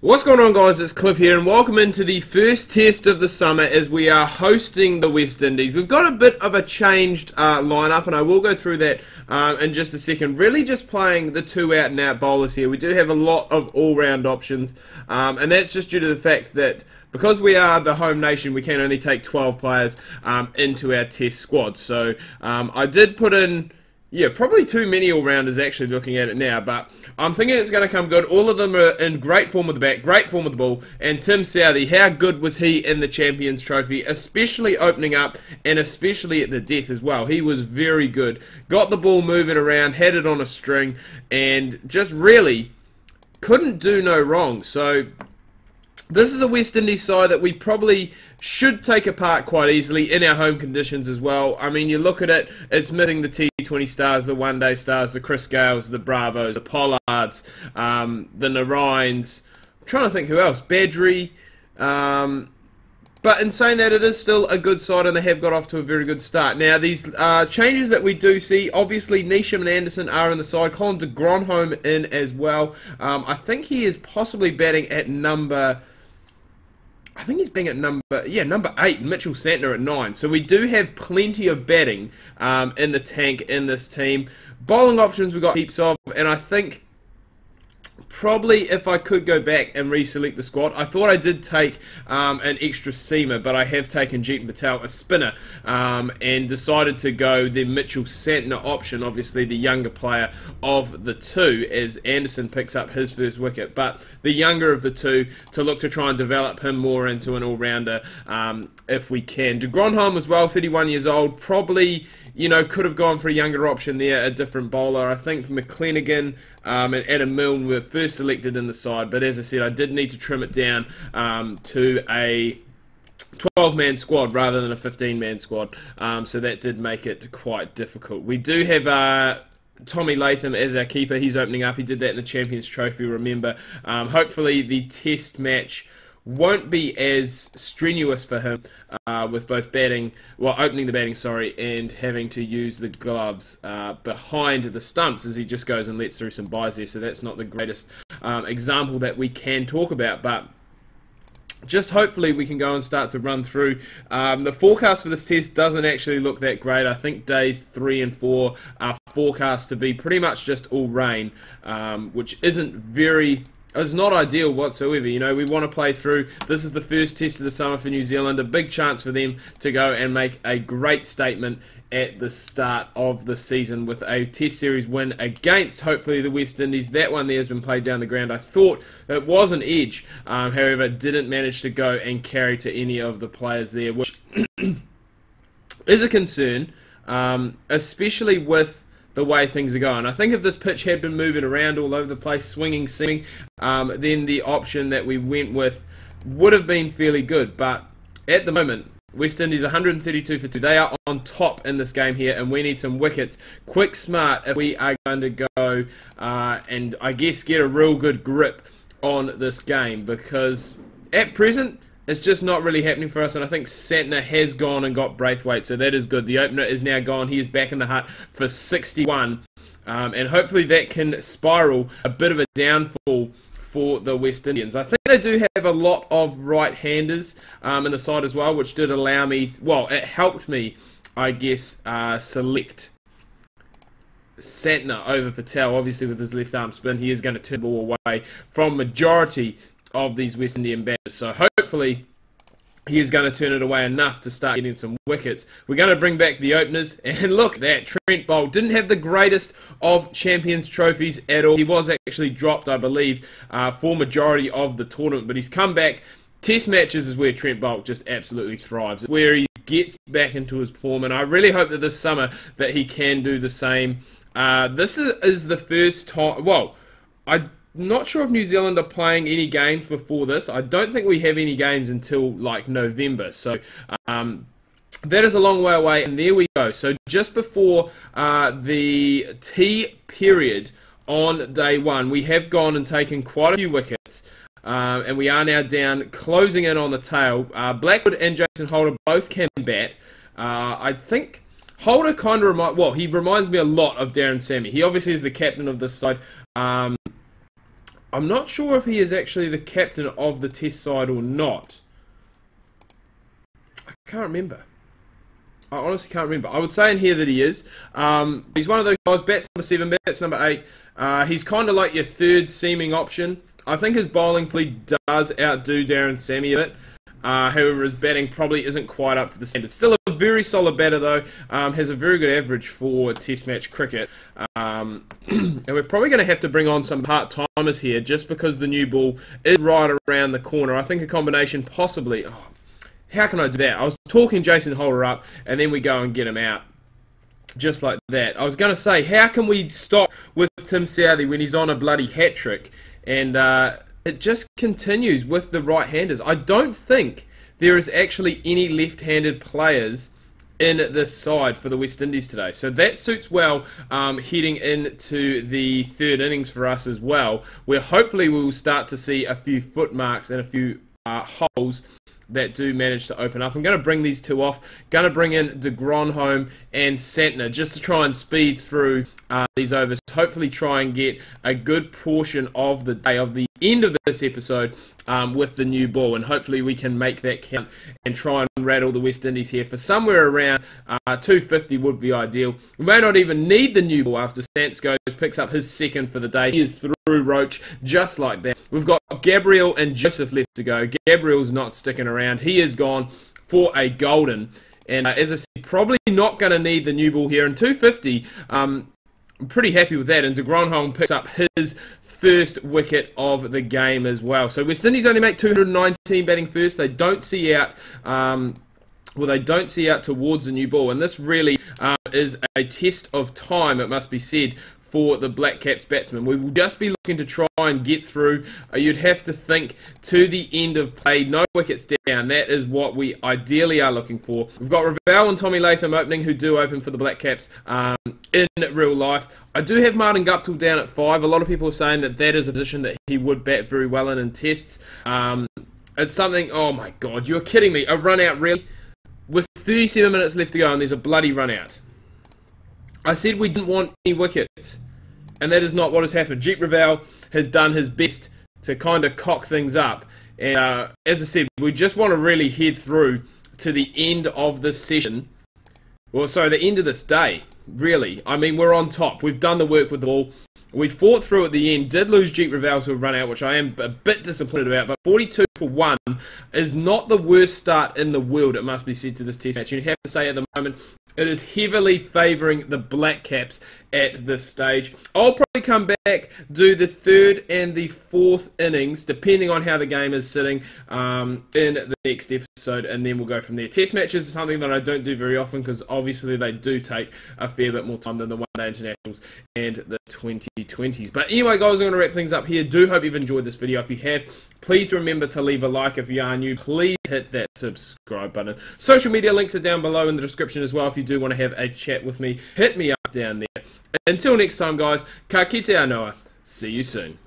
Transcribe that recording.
What's going on, guys? It's Cliff here, and welcome into the first test of the summer as we are hosting the West Indies. We've got a bit of a changed lineup, and I will go through that in just a second. Really just playing the two out-and-out bowlers here. We do have a lot of all-round options, and that's just due to the fact that because we are the home nation, we can only take 12 players into our test squad. So I did put in... yeah, probably too many all-rounders actually looking at it now, but I'm thinking it's going to come good. All of them are in great form with the bat, great form with the ball, and Tim Southee, how good was he in the Champions Trophy, especially opening up and especially at the death as well. He was very good. Got the ball moving around, had it on a string, and just really couldn't do no wrong. So this is a West Indies side that we probably should take apart quite easily in our home conditions as well. I mean, you look at it, it's missing the T20 stars, the one-day stars, the Chris Gales, the Bravos, the Pollards, the Narines. I'm trying to think who else. Badri. But in saying that, it is still a good side, and they have got off to a very good start. Now, these changes that we do see, obviously, Neesham and Anderson are in the side. Colin de Gronholm in as well. I think he is possibly batting at number... I think he's being at number 8, Mitchell Santner at 9. So we do have plenty of batting in the tank in this team. Bowling options we've got heaps of, and I think probably if I could go back and reselect the squad, I thought I did take an extra seamer, but I have taken Jeetan Patel, a spinner, and decided to go the Mitchell Santner option, obviously the younger player of the two, as Anderson picks up his first wicket, but the younger of the two, to look to try and develop him more into an all-rounder if we can. De Gronholm as well, 31 years old, probably, you know, could have gone for a younger option there, a different bowler. I think McClenaghan and Adam Milne were first selected in the side, but as I said, I did need to trim it down to a 12-man squad rather than a 15-man squad, so that did make it quite difficult. We do have Tommy Latham as our keeper. He's opening up. He did that in the Champions Trophy, remember. Hopefully the test match won't be as strenuous for him with both opening the batting, and having to use the gloves behind the stumps as he just goes and lets through some byes there. So that's not the greatest example that we can talk about, but just hopefully we can go and start to run through. The forecast for this test doesn't actually look that great. I think days 3 and 4 are forecast to be pretty much just all rain, which is not ideal whatsoever. You know, we want to play through. This is the first test of the summer for New Zealand. A big chance for them to go and make a great statement at the start of the season with a test series win against, hopefully, the West Indies. That one there has been played down the ground. I thought it was an edge, however, didn't manage to go and carry to any of the players there, which is a concern, especially with the way things are going. I think if this pitch had been moving around all over the place, swinging, seaming, then the option that we went with would have been fairly good. But at the moment, West Indies 132 for 2. They are on top in this game here, and we need some wickets. Quick, smart, if we are going to go and I guess get a real good grip on this game, because at present, it's just not really happening for us, and I think Santner has gone and got Braithwaite, so that is good. The opener is now gone. He is back in the hut for 61, and hopefully that can spiral a bit of a downfall for the West Indians. I think they do have a lot of right-handers in the side as well, which did allow me, well, it helped me, I guess, select Santner over Patel. Obviously, with his left arm spin, he is going to turn the ball away from majority of these West Indian batters, so hopefully he is going to turn it away enough to start getting some wickets. We're going to bring back the openers, and look at that, Trent Boult didn't have the greatest of Champions Trophies at all. He was actually dropped, I believe, for majority of the tournament, but he's come back. Test matches is where Trent Boult just absolutely thrives, where he gets back into his form, and I really hope that this summer that he can do the same. This is the first time, well, I'm not sure if New Zealand are playing any games before this. I don't think we have any games until like November, so that is a long way away, and there we go. So just before the tea period on day 1, we have gone and taken quite a few wickets, and we are now down, closing in on the tail. Blackwood and Jason Holder both can bat. I think Holder kind of he reminds me a lot of Darren Sammy. He obviously is the captain of this side. I'm not sure if he is actually the captain of the test side or not. I can't remember. I honestly can't remember. I would say in here that he is. He's one of those guys, bats number 7, bats number 8. He's kind of like your third seaming option. I think his bowling probably does outdo Darren Sammy a bit. However, his batting probably isn't quite up to the standard. Still a very solid batter though. Has a very good average for test match cricket. And we're probably going to have to bring on some part-timers here just because the new ball is right around the corner. I think a combination possibly... Oh, how can I do that? I was talking Jason Holder up and then we go and get him out. Just like that. I was going to say, how can we stop with Tim Southee when he's on a bloody hat-trick? And it just continues with the right-handers. I don't think there is actually any left-handed players in this side for the West Indies today. So that suits well heading into the third innings for us as well, where hopefully we will start to see a few foot marks and a few holes that do manage to open up. I'm going to bring these two off. Going to bring in de Gronholm and Santner just to try and speed through these overs. Hopefully try and get a good portion of the day, of the end of this episode with the new ball. And hopefully we can make that count and try and rattle the West Indies here for somewhere around 250 would be ideal. We may not even need the new ball after Sants goes, picks up his second for the day. He is through Roach just like that. We've got Gabriel and Joseph left to go. Gabriel's not sticking around. He is gone for a golden. And as I said, probably not going to need the new ball here. And 250, I'm pretty happy with that. And de Gronholm picks up his first wicket of the game as well. So West Indies only make 219 batting first. They don't see out... well, they don't see out towards the new ball. And this really is a test of time, it must be said, for the Black Caps batsmen. We will just be looking to try and get through. You'd have to think to the end of play, no wickets down. That is what we ideally are looking for. We've got Ravel and Tommy Latham opening, who do open for the Black Caps in real life. I do have Martin Guptill down at 5. A lot of people are saying that that is a position that he would bat very well in tests. It's something, oh my god, you're kidding me. A run out, really? With 37 minutes left to go and there's a bloody run out. I said we didn't want any wickets, and that is not what has happened. Jeet Ravel has done his best to kind of cock things up, and as I said, we just want to really head through to the end of this session, well, sorry, the end of this day, really. I mean, we're on top. We've done the work with the ball. We fought through at the end, did lose Jeet Ravel to a run out, which I am a bit disappointed about, but 42 for 1 is not the worst start in the world, it must be said, to this test match. You have to say at the moment, it is heavily favouring the Black Caps at this stage. I'll probably come back, do the third and the fourth innings, depending on how the game is sitting, in the next episode, and then we'll go from there. Test matches is something that I don't do very often, because obviously they do take a fair bit more time than the one-day internationals and the 2020s. But anyway, guys, I'm going to wrap things up here. Do hope you've enjoyed this video. If you have, please remember to leave a like. If you are new, please hit that subscribe button. Social media links are down below in the description as well. If you do want to have a chat with me, hit me up down there. Until next time, guys, ka kite anoa. See you soon.